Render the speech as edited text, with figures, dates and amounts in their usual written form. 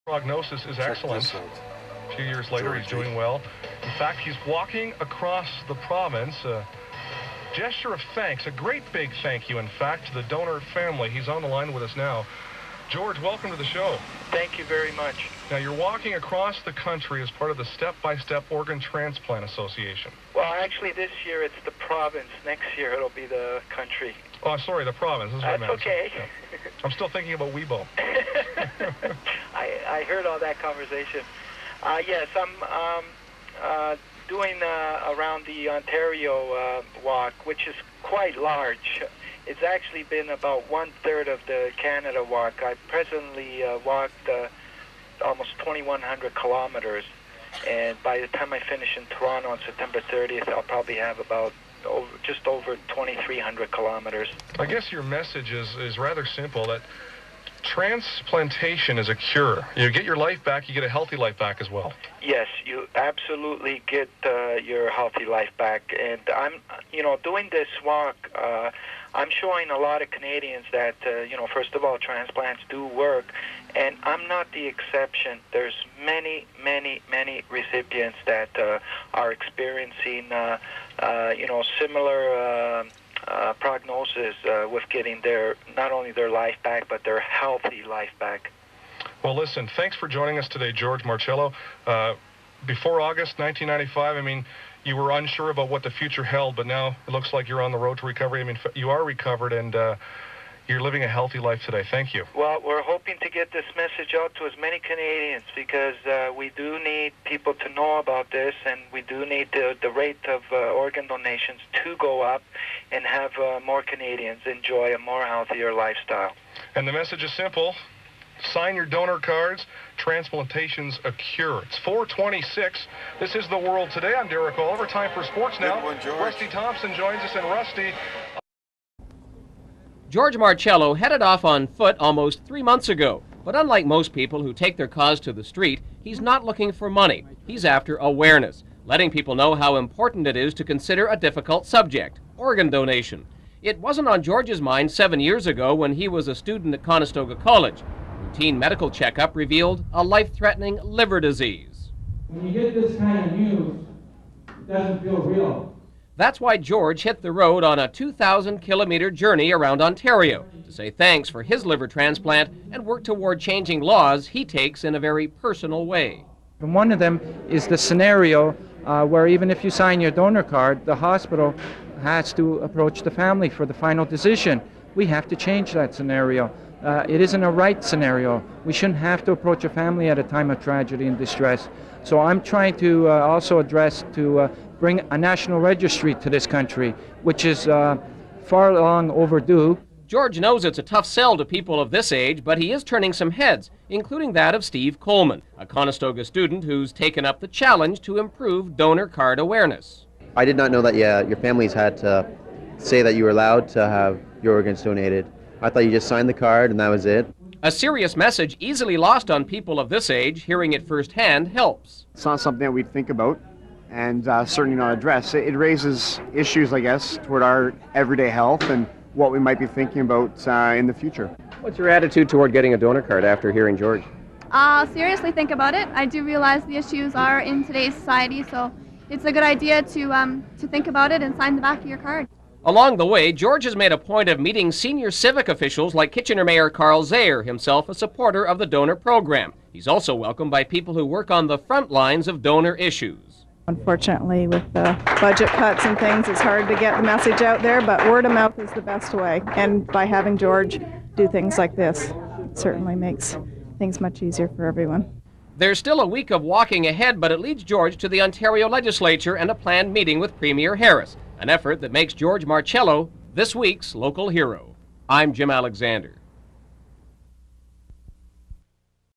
Prognosis is excellent. A few years later, he's doing well. In fact, he's walking across the province. A gesture of thanks, a great big thank you, in fact, to the donor family. He's on the line with us now. George, welcome to the show. Thank you very much. Now, you're walking across the country as part of the Step-by-Step Organ Transplant Association. Well, actually, this year it's the province. Next year it'll be the country. Oh, sorry, the province. That's okay. Yeah. I'm still thinking about Weibo. I heard all that conversation. Yes, I'm doing around the Ontario walk, which is quite large. It's actually been about 1/3 of the Canada walk. I presently walked almost 2,100 kilometers, and by the time I finish in Toronto on September 30th, I'll probably have about just over 2,300 kilometers. I guess your message is rather simple, that transplantation is a cure. You get your life back, you get a healthy life back as well. Yes, you absolutely get your healthy life back. And I'm, doing this walk, I'm showing a lot of Canadians that, first of all, transplants do work, and I'm not the exception. There's many, many, many recipients that are experiencing, similar prognosis with getting not only their life back, but their healthy life back. Well, listen, thanks for joining us today, George Marcello. Before August 1995, you were unsure about what the future held, but now it looks like you're on the road to recovery. You are recovered, and you're living a healthy life today. Thank you. Well, we're hoping to get this message out to as many Canadians, because we do need people to know about this, and we do need the rate of organ donations to go up and have more Canadians enjoy a more healthier lifestyle. And the message is simple. Sign your donor cards. Transplantation's a cure. It's 4:26. This is The World Today. I'm Derek Oliver. Time for sports now. Rusty Thompson joins us, and Rusty... George Marcello headed off on foot almost 3 months ago. But unlike most people who take their cause to the street, he's not looking for money. He's after awareness, letting people know how important it is to consider a difficult subject, organ donation. It wasn't on George's mind 7 years ago when he was a student at Conestoga College. Routine medical checkup revealed a life-threatening liver disease. When you get this kind of news, it doesn't feel real. That's why George hit the road on a 2,000-kilometer journey around Ontario to say thanks for his liver transplant and work toward changing laws he takes in a very personal way. And one of them is the scenario where even if you sign your donor card, the hospital has to approach the family for the final decision. We have to change that scenario. It isn't a right scenario. We shouldn't have to approach a family at a time of tragedy and distress. So I'm trying to also address to bring a national registry to this country, which is far long overdue. George knows it's a tough sell to people of this age, but he is turning some heads, including that of Steve Coleman, a Conestoga student who's taken up the challenge to improve donor card awareness. I did not know that your families had to say that you were allowed to have your organs donated. I thought you just signed the card and that was it. A serious message easily lost on people of this age. Hearing it firsthand helps. It's not something that we'd think about, and certainly not address. It raises issues, I guess, toward our everyday health and what we might be thinking about in the future. What's your attitude toward getting a donor card after hearing George? I'll seriously think about it. I do realize the issues are in today's society, so it's a good idea to think about it and sign the back of your card. Along the way, George has made a point of meeting senior civic officials like Kitchener Mayor Carl Zayer, himself a supporter of the donor program. He's also welcomed by people who work on the front lines of donor issues. Unfortunately, with the budget cuts and things, it's hard to get the message out there, but word of mouth is the best way. And by having George do things like this, it certainly makes things much easier for everyone. There's still a week of walking ahead, but it leads George to the Ontario Legislature and a planned meeting with Premier Harris, an effort that makes George Marcello this week's local hero. I'm Jim Alexander.